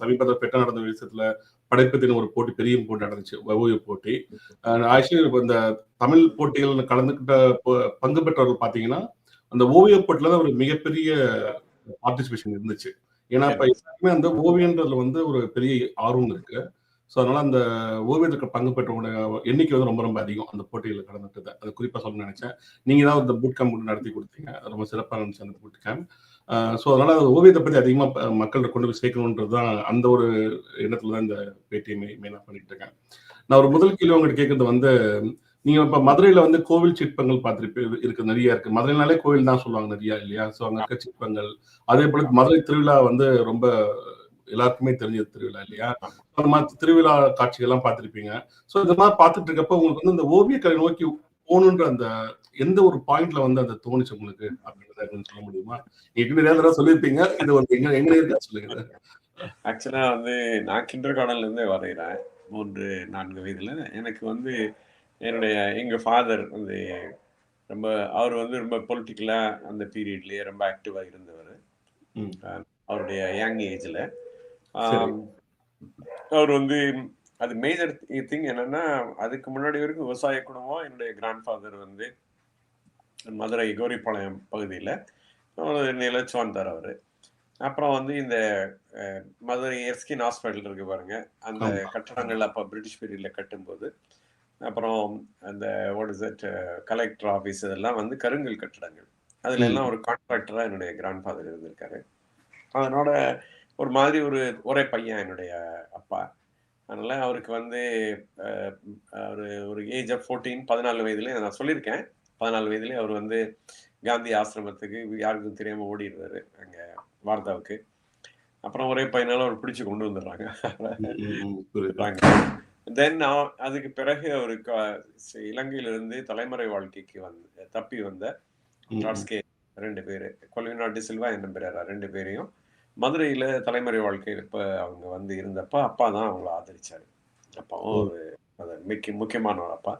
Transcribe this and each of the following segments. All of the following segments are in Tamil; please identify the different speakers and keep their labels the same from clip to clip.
Speaker 1: சமீபத்தில் பெற்ற நடந்த விஷயத்துல படைப்பத்தின் ஒரு போட்டி, பெரிய போட்டி நடந்துச்சு, ஓவிய போட்டி. ஆக்சுவலி இந்த தமிழ் போட்டிகள் கலந்துக்கிட்ட பங்கு பெற்றவர்கள் பாத்தீங்கன்னா, அந்த ஓவிய போட்டில தான் ஒரு மிகப்பெரிய பார்ட்டிசிபேஷன் இருந்துச்சு. ஏன்னா, இப்ப எல்லாருமே அந்த ஓவியன்றதுல வந்து ஒரு பெரிய ஆர்வம் இருக்கு. ஸோ அதனால அந்த ஓவியத்துக்கு பங்கு பெற்றவங்க எண்ணிக்கை வந்து ரொம்ப ரொம்ப அதிகம் அந்த போட்டிகளில் கலந்துட்டது. அது குறிப்பாக சொல்ல நினைச்சேன். நீங்க தான் இந்த பூட் கேம்ப் நடத்தி கொடுத்தீங்க. ரொம்ப சிறப்பாக இருந்துச்சு அந்த பூட் கேம்ப். ஸோ அதனால ஓவியத்தை பற்றி அதிகமாக மக்கள்கிட்ட கொண்டு போய் சேர்க்கணுன்றது தான் அந்த ஒரு எண்ணத்துல தான் இந்த பேட்டியை மெயினாக பண்ணிட்டு இருக்கேன். நான் ஒரு முதல் கேள்வி உங்கள்கிட்ட கேட்கறது வந்து, நீங்க இப்ப மதுரையில வந்து கோவில் சிற்பங்கள் பார்த்திருப்பீங்க, இருக்கு, நிறைய இருக்கு. மதுரைனாலே கோவில் தான் சொல்லுவாங்க நிறைய இல்லையா? ஸோ அங்க இருக்க சிற்பங்கள், அதே போல மதுரை திருவிழா வந்து ரொம்ப எல்லாருக்குமே தெரிஞ்ச திருவிழா இல்லையா? அந்த மாதிரி திருவிழா காட்சிகள்லாம் பார்த்திருப்பீங்க. ஸோ இந்த மாதிரி பார்த்துட்டு இருக்கப்ப உங்களுக்கு வந்து இந்த ஓவியக்கலை நோக்கி போகணுன்ற அந்த எந்த ஒரு பாயிண்ட்ல வந்து அந்த தோணுச்சு உங்களுக்கு அப்படின்றத கொஞ்சம் சொல்ல முடியுமா? நீங்க நிறைய தடவை சொல்லியிருப்பீங்க. இது வந்து எங்க எங்க இருக்கா சொல்லுங்க.
Speaker 2: ஆக்சுவலா வந்து நான் கிண்டர் கார்டன்ல இருந்தே வரைகிறேன். 3, 4 வயதுல. எனக்கு வந்து எங்க ஃபாதர் வந்து ரொம்ப அவர் வந்து ரொம்ப பொலிட்டிக்கலா அந்த பீரியட்லயே ரொம்ப ஆக்டிவா இருந்தவர். அவருடைய யங் ஏஜ்ல. அவர் வந்து அது மேஜர் திங் என்னன்னா, அதுக்கு முன்னாடி வரைக்கும் விவசாய குடும்பம். என்னுடைய கிராண்ட் ஃபாதர் வந்து மதுரை கோரிப்பாளையம் பகுதியில் நிலச்சு வந்தார் அவரு. அப்புறம் வந்து இந்த மதுரை எர்ஸ்கின் ஹாஸ்பிட்டல் இருக்கு பாருங்க, அந்த கட்டடங்கள் அப்போ பிரிட்டிஷ் பீரியட்ல கட்டும்போது, அப்புறம் அந்த what is it collector office, இதெல்லாம் வந்து கருங்கல் கட்டடங்கள். அதுல எல்லாம் ஒரு கான்ட்ராக்டரா என்னுடைய கிராண்ட் ஃபாதர் இருந்திருக்காரு. அதனோட ஒரு மாதிரி ஒரே பையன் என்னுடைய அப்பா. அதனால அவருக்கு வந்து ஒரு ஏஜ் ஆஃப் 14 வயதுல நான் சொல்லியிருக்கேன். 14 வயதுலேயே அவர் வந்து காந்தி ஆசிரமத்துக்கு யாருக்கும் தெரியாம ஓடிடுறாரு அங்க வார்தாவுக்கு. அப்புறம் ஒரே பையனால அவர் பிடிச்சு கொண்டு வந்துடுறாங்க. தென் அதுக்கு பிறகு அவருக்கு இலங்கையிலிருந்து தலைமறை வாழ்க்கைக்கு தப்பி வந்த ட்ராட்ஸ்கே 2 பேரு, கொலினா டி சில்வா என்ன பெரேரா 2 பேரையும் மதுரையில தலைமறை வாழ்க்கையில் இப்ப அவங்க வந்து இருந்தப்ப அப்பா தான் அவங்களை ஆதரிச்சாரு. அப்பாவும் ஒரு முக்கியமான ஒரு அப்பா.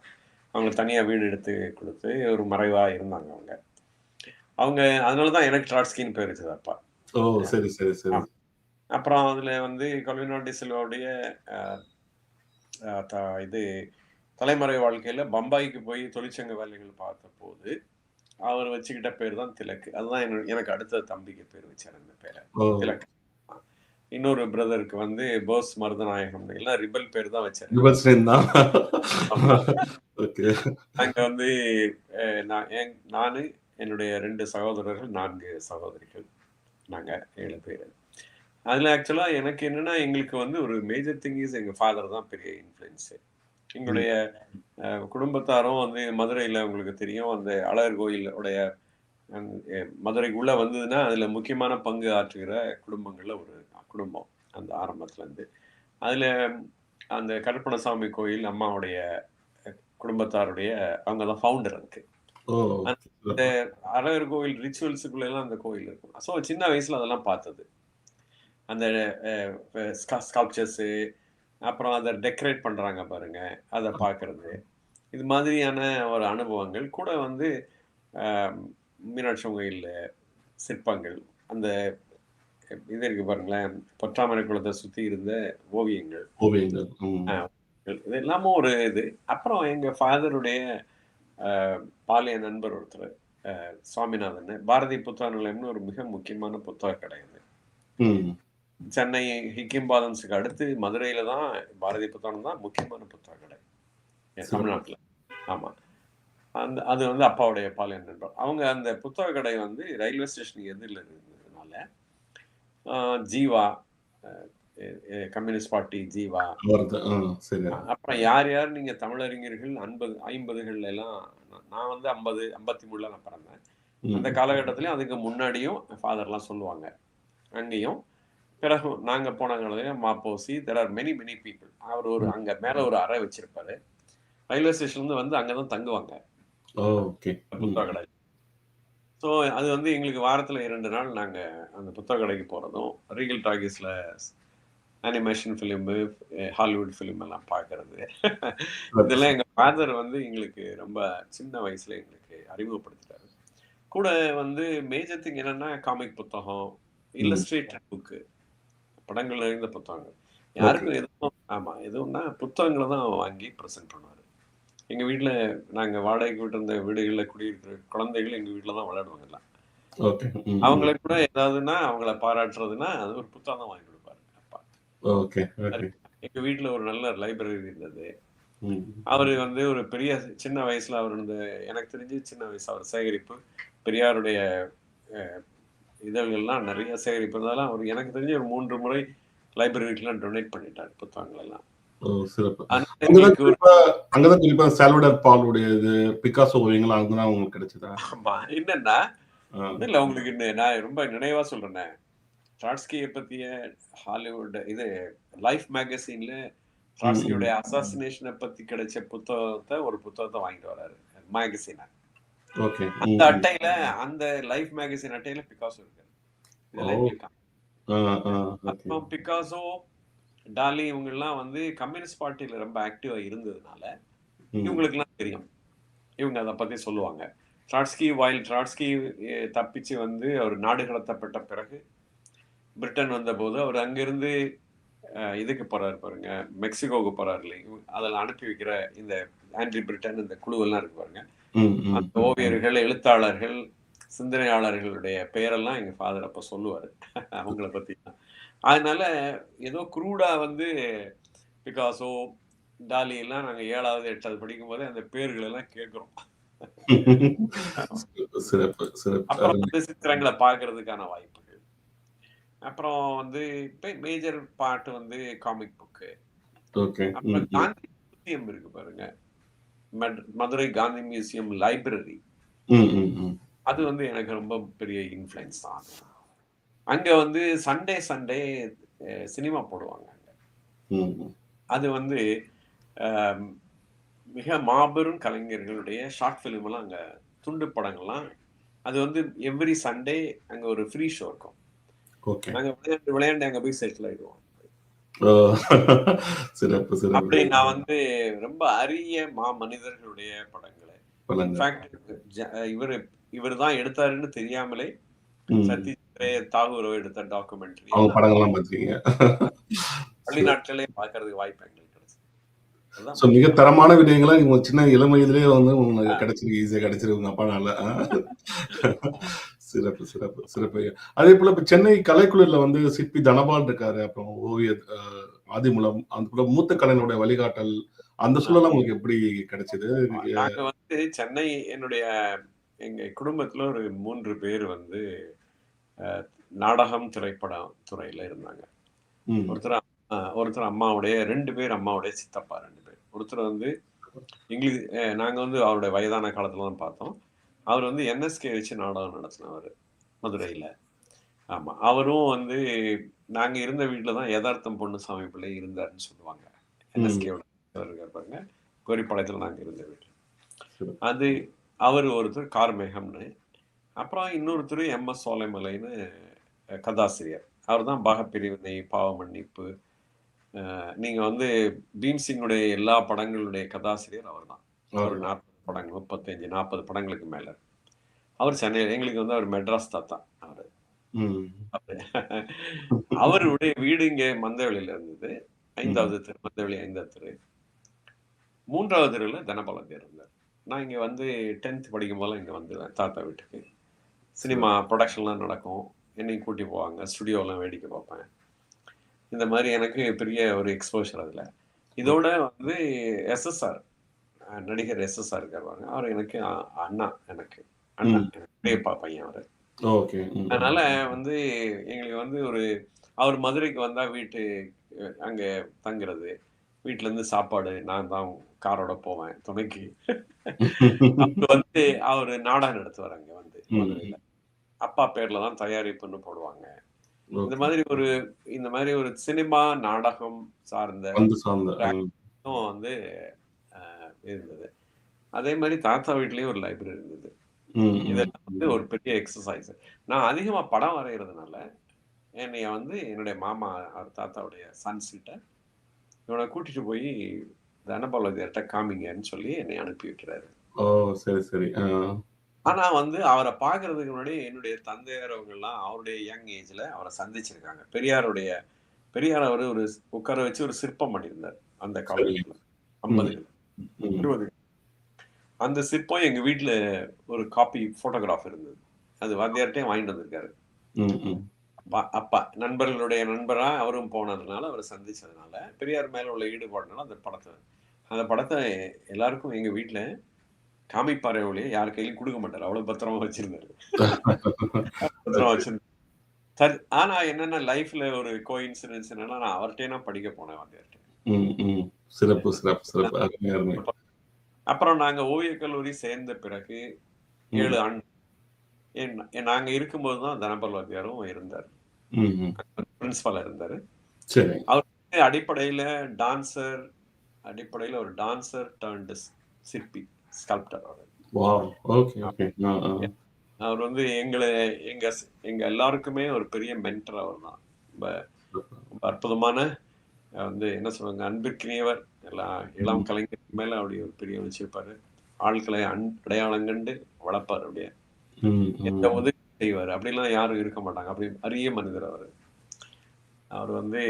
Speaker 2: அவங்க தனியா வீடு எடுத்து கொடுத்து ஒரு மறைவா இருந்தாங்க அவங்க. அதனாலதான் எனக்கு ட்ராட்ஸ்கின்னு பேர் வச்சது அப்பா.
Speaker 1: சரி சரி சரி.
Speaker 2: அப்புறம் அதுல வந்து கொலினா டி சில்வாவுடைய இது தலைமறை வாழ்க்கையில பம்பாய்க்கு போய் தொழிற்சங்க வேலைகள் பார்த்த போது அவர் வச்சுக்கிட்ட பேர் தான் திலக். அதுதான் எனக்கு அடுத்த தம்பிக்கு பேர் வச்சார் அந்த பேரை, திலக். இன்னொரு பிரதருக்கு வந்து போஸ் மருதநாயகம், எல்லாம் ரிபல் பேர் தான் வச்சாரு. அங்க வந்து நானு, என்னுடைய 2 சகோதரர்கள், 4 சகோதரிகள், நாங்க 7 பேர். அதுல ஆக்சுவலா எனக்கு என்னன்னா, எங்களுக்கு வந்து ஒரு மேஜர் திங் இஸ் எங்க ஃபாதர் தான் பெரிய இன்ஃப்ளூயன்ஸ். எங்களுடைய குடும்பத்தாரும் வந்து மதுரையில உங்களுக்கு தெரியும், அந்த அழகர் கோயிலுடைய மதுரைக்கு உள்ள வந்ததுன்னா அதுல முக்கியமான பங்கு ஆற்றுகிற குடும்பங்கள்ல ஒரு குடும்பம் அந்த ஆரம்பத்துல இருந்து. அதுல அந்த கருப்பணசாமி கோயில் அம்மாவுடைய குடும்பத்தாருடைய அவங்கதான் ஃபவுண்டர் அதுக்கு. அந்த அழகர் கோயில் ரிச்சுவல்ஸுக்குள்ள எல்லாம் அந்த கோயில் இருக்கும். ஸோ சின்ன வயசுல அதெல்லாம் பார்த்தது. அந்த ஸ்கல்ப்சர்ஸ், அப்புறம் அதை டெக்கரேட் பண்றாங்க பாருங்க, அதை பார்க்கறது, இது மாதிரியான ஒரு அனுபவங்கள் கூட வந்து மீனாட்சி கோயில் சிற்பங்கள், அந்த இது இருக்கு பாருங்களேன், பொற்றாமரை குளத்தை சுத்தி இருந்த ஓவியங்கள், இது எல்லாமும் ஒரு இது. அப்புறம் எங்க ஃபாதருடைய பாலிய நண்பர் ஒருத்தர் சுவாமிநாதன், பாரதி புத்தக நிலையம்னு ஒரு மிக முக்கியமான புத்தக கடை அது. சென்னை ஹிக்கிம்பாதன்ஸுக்கு அடுத்து மதுரையில தான் பாரதி புத்தகம் தான் முக்கியமான புத்தக கடை தமிழ்நாட்டுல. ஆமா, அது வந்து அப்பாவுடைய பாலியன் நண்பர். அவங்க அந்த புத்தக கடை வந்து ரயில்வே ஸ்டேஷனுக்கு எதிரில் இருந்ததுனால ஜீவா, கம்யூனிஸ்ட் பார்ட்டி ஜீவா, அப்புறம் யார் நீங்க தமிழறிஞர்கள் 50கள்ல எல்லாம், நான் வந்து 53ல நான் பிறந்தேன். அந்த காலகட்டத்திலயும் அதுக்கு முன்னாடியும் ஃபாதர்லாம் சொல்லுவாங்க. அங்கேயும் பிறகு நாங்க போனாங்க மாப்போசி, தெர் ஆர் மெனி பீப்புள். அவர் அங்க மேல ஒரு அறை வச்சிருப்பாரு. ரயில்வே ஸ்டேஷன்ல வந்து அங்கதான் தங்குவாங்க புத்தக கடை. ஸோ அது வந்து எங்களுக்கு வாரத்துல 2 நாள் நாங்க அந்த புத்தக கடைக்கு போறதும், ரீகல் டாக்கீஸ்ல அனிமேஷன் ஃபிலிமு, ஹாலிவுட் ஃபிலிம் எல்லாம் பார்க்கறது, இதெல்லாம் எங்க ஃபாதர் வந்து எங்களுக்கு ரொம்ப சின்ன வயசுல எங்களுக்கு அறிமுகப்படுத்திட்டாரு. கூட வந்து மேஜர் திங் என்னன்னா, காமிக் புத்தகம், இல்லஸ்ட்ரேட்டட் புக்கு, படங்கள் நிறைந்த புத்தகங்கள்.
Speaker 1: ஓகே.
Speaker 2: யாருக்கும் எதுவும் எதுவும்னா புத்தகங்கள தான் வாங்கி பிரசன்ட் பண்ணுவாரு. எங்க வீட்ல நாங்க வாடகைக்கு விட்டிருந்த வீடுகள்ல குடியிருக்கிற குழந்தைகள் எங்க வீட்ல தான் விளையாடுவாங்க எல்லாம்.
Speaker 1: ஓகே. ம், ம்.
Speaker 2: அவங்களுக்கு கூட ஏதாவதுன்னா, அவங்கள பாராட்டுறதுன்னா, அது ஒரு புத்தகம் தான் வாங்கி குடுப்பாரு அப்பா.
Speaker 1: Okay, okay.
Speaker 2: எங்க வீட்ல ஒரு நல்ல லைப்ரரி இருந்தது.
Speaker 1: ம்.
Speaker 2: அவரு வந்து ஒரு பெரிய சின்ன வயசுல அவர் இந்த எனக்கு தெரிஞ்சு சின்ன வயசு அவர் சேகரிப்பு, பெரியாருடைய அ இதழ்கள்லாம் நெறைய சேகரிப்பு இருந்ததால, அவர் எனக்கு தெரிஞ்சு ஒரு 3 முறை லைப்ரரிக்குலாம் டொனேட் பண்ணிட்டாரு புத்தகங்கள் எல்லாம்.
Speaker 1: ஓ! சிறப்பு.
Speaker 2: அதனால
Speaker 1: அங்க தான்
Speaker 2: எங்களுக்கு ஒரு
Speaker 1: குறிப்பா அங்க தான் குறிப்பா சால்வடார் பாலுடைய இது, பிக்காசோ ஓவியங்கள்லாம் அங்க தான் உங்களுக்கு கிடைச்சதா?
Speaker 2: ஆமா. என்னன்னா,
Speaker 1: ஆ.
Speaker 2: ஒண்ணும் இல்ல உங்களுக்கு நான் ரொம்ப நினைவா சொல்றேனே. ட்ராட்ஸ்கிய பத்திய ஹாலிவுட் இது லைஃப் மேகசின்ல
Speaker 1: ம், ம்.
Speaker 2: ட்ராட்ஸ்கியோடைய அசாசினேஷன பத்தி கிடைச்ச ஒரு புத்தகத்த வாங்கிட்டு வராரு. மேகசின.
Speaker 1: ஓகே.
Speaker 2: அந்த
Speaker 1: ம், ம்.
Speaker 2: அட்டையில அந்த லைஃப் மேகசின் அட்டையில பிக்காசோ இருக்காரு.
Speaker 1: ஓ!
Speaker 2: இதெல்லாம் எங்களுக்கு
Speaker 1: ஆ, ஆ. ஓகே.
Speaker 2: அப்புறம் பிக்காசோ, டாலி இவங்கலாம் வந்து கம்யூனிஸ்ட் பார்ட்டில ரொம்ப ஆக்டிவா இருந்ததுனால,
Speaker 1: ம்.
Speaker 2: இவங்களுக்கெல்லாம் தெரியும். இவங்க அத பத்தி சொல்லுவாங்க. ட்ராட்ஸ்கி தப்பிச்சு வந்து அவர் நாடு கடத்தப்பட்ட பிறகு, பிரிட்டன் வந்தபோது அவர் அங்கிருந்து இதுக்கு போறாரு பாருங்க, மெக்சிகோவுக்கு போறாரு இல்லைங்க. அதில அனுப்பி வைக்கிற இந்த ஆன்டி பிரிட்டன் இந்த குழுவெல்லாம் இருக்கு பாருங்க.
Speaker 1: ம், ம்.
Speaker 2: அந்த ஓவியர்கள், எழுத்தாளர்கள், சிந்தனையாளர்களுடைய பெயரெல்லாம் எங்க ஃபாதர் அப்ப சொல்லுவாரு. அவங்கள பத்தி. அதனால ஏதோ க்ரூடா வந்து பிக்காசோ, டாலி எல்லாம் நாங்க 7வது, 8வது படிக்கும்போதே அந்த பேர்கள் எல்லாம் கேட்கிறோம்.
Speaker 1: சிறப்பு, சிறப்பு.
Speaker 2: அப்புறம்
Speaker 1: அருமை.
Speaker 2: வந்து சித்திரங்கள பார்க்கறதுக்கான வாய்ப்புகள். அப்புறம் வந்து மேஜர் பார்ட் வந்து காமிக் புக்கு.
Speaker 1: ஓகே. ம்,
Speaker 2: அப்புறம்
Speaker 1: ம்.
Speaker 2: காந்தி மியூசியம் இருக்கு பாருங்க. Madurai Gandhi museum library.
Speaker 1: ம், ம், ம்.
Speaker 2: அது வந்து எனக்கு ரொம்ப பெரிய இன்ஃப்ளூயன்ஸ் தான் அது. அங்க வந்து சண்டே சினிமா போடுவாங்க அங்க.
Speaker 1: ம், ம்.
Speaker 2: அது வந்து அ மிக மாபெரும் கலைஞர்களுடைய ஷார்ட் ஃபிலிம் எல்லாம் அங்க துண்டு படங்கள்லாம் அது வந்து எவ்ரி சண்டே அங்க ஒரு ஃப்ரீ ஷோ இருக்கும்.
Speaker 1: ஓகே.
Speaker 2: நாங்க விளையாண்டு விளையாண்டு அங்க போய் செட்டில் ஆயிடுவோம்.
Speaker 1: ஓ! சிறப்பு, சிறப்பு.
Speaker 2: அப்படி நான் வந்து ரொம்ப அரிய மாமனிதர்களுடைய படங்கள
Speaker 1: பழங்கள்.
Speaker 2: இன்ஃபாக்ட் இவரு இவரு தான் எடுத்தாருன்னு தெரியாமலே
Speaker 1: ம்.
Speaker 2: சதீஷ் ரே தாகூர் எடுத்த டாக்குமெண்ட்ரி
Speaker 1: அவங்க
Speaker 2: எல்லாம்
Speaker 1: படங்கள்லாம் பார்த்துருக்கீங்க.
Speaker 2: பள்ளி
Speaker 1: சிறப்பு.
Speaker 2: நாட்களே பார்க்கறதுக்கு வாய்ப்பு எங்களுக்கு கிடைச்சது. அதுதான்
Speaker 1: ஸோ மிக
Speaker 2: முக்கியமான
Speaker 1: தரமான விடயங்கள நீங்க சின்ன இளம் வயதிலேயே வந்து உங்களுக்கு
Speaker 2: ஆ.
Speaker 1: கிடைச்சிருக்கு. ஈஸியா கிடைச்சிருக்கு உங்க அப்பானால. சிறப்பு, சிறப்பு, சிறப்பு. அதேபோல இப்ப சென்னை கலைக்குழுல வந்து சிற்பி தனபால் இருக்காரு. அப்புறம் ஓவியர் ஆதிமூலம், அதுபோல மூத்த கலைஞருடைய வழிகாட்டல், அந்த சூழல்லாம்
Speaker 2: ஆமா.
Speaker 1: உங்களுக்கு எப்படி கிடைச்சது?
Speaker 2: நாங்க வந்து சென்னை எங்க குடும்பத்துல ஒரு 3 பேர் வந்து நாடகம், திரைப்படம் துறையில இருந்தாங்க.
Speaker 1: ம்.
Speaker 2: ஒருத்தர் அம்மாவுடைய 2 பேர் அம்மாவுடைய சித்தப்பா 2 பேர். ஒருத்தர் வந்து இங்கிலீஷ் நாங்க வந்து அவருடைய வயதான காலத்துல தான் பார்த்தோம். அவர் வந்து என்எஸ்கே வச்சு நாடகம் நடத்தினவரு, மதுரையில. ஆமா. அவரும் வந்து நாங்க இருந்த வீட்ல தான் எதார்த்தம் பொன்னுசாமி பிள்ளை இருந்தாருன்னு சொல்லுவாங்க.
Speaker 1: ம்.
Speaker 2: என்எஸ்கேவோட இருக்காரு பாருங்க. கோரிப்பாளையத்துல நாங்க இருந்த வீட்ல.
Speaker 1: சிறப்பு.
Speaker 2: அது அவரு ஒருத்தர் கார்மேகம்னு. அப்புறம் இன்னொருத்தர் எம்.எஸ். சோலைமலைன்னு கதாசிரியர். அவர் தான் பாகப்பிரிவினை, பாவ மன்னிப்பு. நீங்க வந்து பீம்சிங்குடைய எல்லா படங்களுடைய கதாசிரியர் அவர்தான். ஒரு
Speaker 1: அவர்தான்.
Speaker 2: 40 படங்கள், 35, 40 படங்களுக்கு மேல. அவர் சென்னையில எங்களுக்கு வந்து அவர் மெட்ராஸ் தாத்தா அவரு.
Speaker 1: ம்.
Speaker 2: அவருடைய வீடு இங்க மந்தவெளியில இருந்தது.
Speaker 1: ம்.
Speaker 2: 5வது தெரு, மந்தவெளி 5வது தெரு. 3வது தெருவுல தனபாலன் இருந்தார். நான் இங்க வந்து 10த் படிக்கும்போதெல்லாம் இங்க வந்துருவேன் தாத்தா வீட்டுக்கு. சினிமா
Speaker 1: சிறப்பு.
Speaker 2: புரொடக்ஷன்லாம் நடக்கும். என்னையும் கூட்டி போவாங்க. ஸ்டுடியோலாம் வேடிக்கை பார்ப்பேன். இந்த மாரி எனக்கு பெரிய ஒரு எக்ஸ்போஷர் அதுல. இதோட
Speaker 1: ஓகே.
Speaker 2: வந்து எஸ்எஸ்ஆர் நடிகர் எஸ்எஸ்ஆர் இருக்காரு பாருங்க. அவரு எனக்கு அண்ணா எனக்கு. அண்ணா.
Speaker 1: ம்.
Speaker 2: எனக்கு பெரியப்பா பையன் அவரு.
Speaker 1: ஓகே. ம்.
Speaker 2: அதனால வந்து எங்களுக்கு வந்து அவர் மதுரைக்கு வந்தா அங்க தங்குறது. வீட்லருந்து சாப்பாடு நான் தான் காரோட போவேன் துணைக்கு. அவரு வந்து அவரு நாடகம் நடத்துவாரு அங்க வந்து மதுரையில.
Speaker 1: ம்.
Speaker 2: அப்பா பேர்ல தான் தயாரிப்புன்னு போடுவாங்க. இந்த
Speaker 1: ஓகே.
Speaker 2: மாதிரி ஒரு இந்த மாதிரி ஒரு சினிமா, நாடகம் சார்ந்த
Speaker 1: பந்து சார்ந்த.
Speaker 2: ஒரு ஆக்டும் வந்து இருந்தது. அதே மாரி தாத்தா வீட்லயும் ஒரு லைப்ரரி இருந்தது.
Speaker 1: ம். ம்.
Speaker 2: இதெல்லாம் வந்து ஒரு பெரிய எக்ஸர்சைஸ். நான் அதிகமா படம் வரையறதுனால, என்னைய வந்து என்னுடைய மாமா, அவர் தாத்தாவுடைய சன்ஸ் கிட்ட, இவன கூட்டிட்டு போயி தனபாலதியார்ட்ட காமிங்கன்னு சொல்லி என்னைய அனுப்பி வைக்கிறாரு.
Speaker 1: ஓ! சரி, சரி.
Speaker 2: ஆனா வந்து அவர பார்க்கறதுக்கு முன்னாடி என்னுடைய தந்தையார் அவங்கலாம் அவருடைய யங் ஏஜ்ல அவர சந்திச்சிருக்காங்க. பெரியாருடைய பெரியார் அவரு ஒரு உட்கார வச்சு ஒரு சிற்பம் பண்ணியிருந்தார் அந்த
Speaker 1: சரி.
Speaker 2: காலகட்டத்துல.
Speaker 1: ம்.
Speaker 2: 50கள்,
Speaker 1: ம்.
Speaker 2: 20 அந்த சிற்பம் எங்க வீட்ல ஒரு காப்பி ஃபோட்டோகிராஃப் இருந்தது. அது வாத்தியார்ட்டயும் வாங்கிட்டு வந்திருக்காரு.
Speaker 1: ம். ம்.
Speaker 2: அப்பா நண்பர்களுடைய நண்பரா அவரும் போனதுனால, அவர சந்திச்சதுனால, பெரியார் மேல உள்ள ஈடுபாடுனால அந்த படத்த எல்லாருக்கும் எங்க வீட்ல காமிப்பாரே ஒழிய, யார் கையிலயும் குடுக்க மாட்டாரு. அவ்வளவு பத்திரமா வச்சிருந்தாரு. பத்திரமா வச்சிருந்தாரு. ஆனா என்னன்னா லைஃப்ல ஒரு கோஇன்சிடென்ஸ் என்னன்னா, நான் அவர்ட்டயே நான் படிக்க போனேன் வாத்தியார்ட்ட.
Speaker 1: ம். ம். சிறப்பு, சிறப்பு, சிறப்பு. அருமை, அருமை.
Speaker 2: அப்புறம் நாங்க ஓவியக் கல்லூரி சேர்ந்த பிறகு 7
Speaker 1: ம்.
Speaker 2: ஆண்டு நாங்க இருக்கும்போது தான் தனபால் வாத்தியாரும் இருந்தாரு.
Speaker 1: ம்ஹ்ம்.
Speaker 2: பிரின்சிபாலா இருந்தாரு.
Speaker 1: சரி.
Speaker 2: அவர் வந்து அடிப்படையில ஒரு டான்சர் டர்ன்டு சிற்பி, ஸ்கல்ப்டர் அவரு.
Speaker 1: வாவ்! Okay, okay. ஆ, ஆ.
Speaker 2: அவர் வந்து எங்க எங்க எல்லாருக்குமே ஒரு பெரிய மென்டர் அவர்தான். ரொம்ப ரொம்ப அற்புதமான வந்து என்ன சொல்லுவாங்க, அன்பிற்கினியவர். எல்லா இளம்
Speaker 1: ம்.
Speaker 2: கலைஞர் மேல அப்படி ஒரு பெரிய வச்சிருப்பாரு. ஆட்களை அடையாளம் கண்டு வளர்ப்பாரு அப்படியே.
Speaker 1: ம்.
Speaker 2: எந்த
Speaker 1: ம்.
Speaker 2: உதவி செய்வாரு. அப்படிலாம் யாரும் இருக்க மாட்டாங்க. அப்படி அரிய மனிதர் அவரு. அவர் வந்து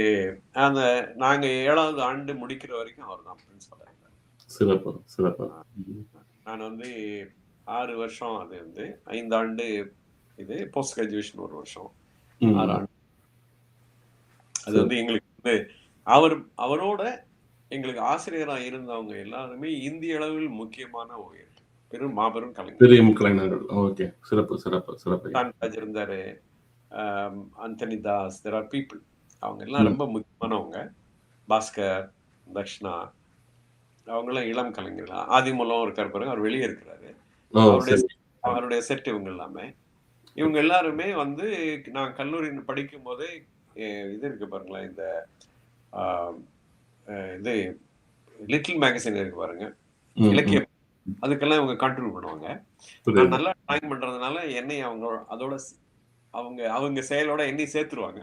Speaker 2: அந்த நாங்க 7வது ஆண்டு முடிக்கிற வரைக்கும் அவர்தான் பிரின்சிபலா இருந்தாரு.
Speaker 1: சிறப்பு, சிறப்பு.
Speaker 2: ஆ.
Speaker 1: ம்.
Speaker 2: நான் வந்து 6 வருஷம் அது வந்து 5 ஆண்டு இது போஸ்ட் கிராஜுவேஷன் 1 வருஷம். 6
Speaker 1: ம்.
Speaker 2: ஆண்டு. அது
Speaker 1: சரி.
Speaker 2: வந்து எங்களுக்கு வந்து அவரோட எங்களுக்கு ஆசிரியரா இருந்தவங்க எல்லாருமே இந்திய அளவில் முக்கியமான ஓவியர்கள். மாபெரும் கலைஞர்கள்.
Speaker 1: பெரிய கலைஞர்கள். ஓகே. சிறப்பு, சிறப்பு, சிறப்பு.
Speaker 2: கான்ராஜ் இருந்தாரு. Anthony Das, there are people. அவங்க எல்லாம்
Speaker 1: ம்.
Speaker 2: ரொம்ப முக்கியமானவங்க. பாஸ்கர், தக்ஷணா அவங்கலாம் இளம் கலைஞர்கள். ஆதிமூலம் இருக்காரு பாருங்க. அவர் வெளியே இருக்கிறாரு.
Speaker 1: ஓ!
Speaker 2: அவருடைய
Speaker 1: சரி.
Speaker 2: அவருடைய செட் இவங்க எல்லாமே. இவங்க எல்லாருமே வந்து நான் கல்லூரி படிக்கும்போதே இது இருக்கு பாருங்களேன். இந்த ஆ இது லிட்டில் மேகசின் இருக்கு பாருங்க.
Speaker 1: ம். ம்.
Speaker 2: இலக்கியம். அதுக்கெல்லாம் இவங்க கான்ட்ரிபியூட் பண்ணுவாங்க. நான்
Speaker 1: புரியுது.
Speaker 2: நல்லா டிராயிங் பண்றதுனால என்னைய அவங்க அதோட அவங்க அவங்க செயலோட என்னையும் சேர்த்துருவாங்க.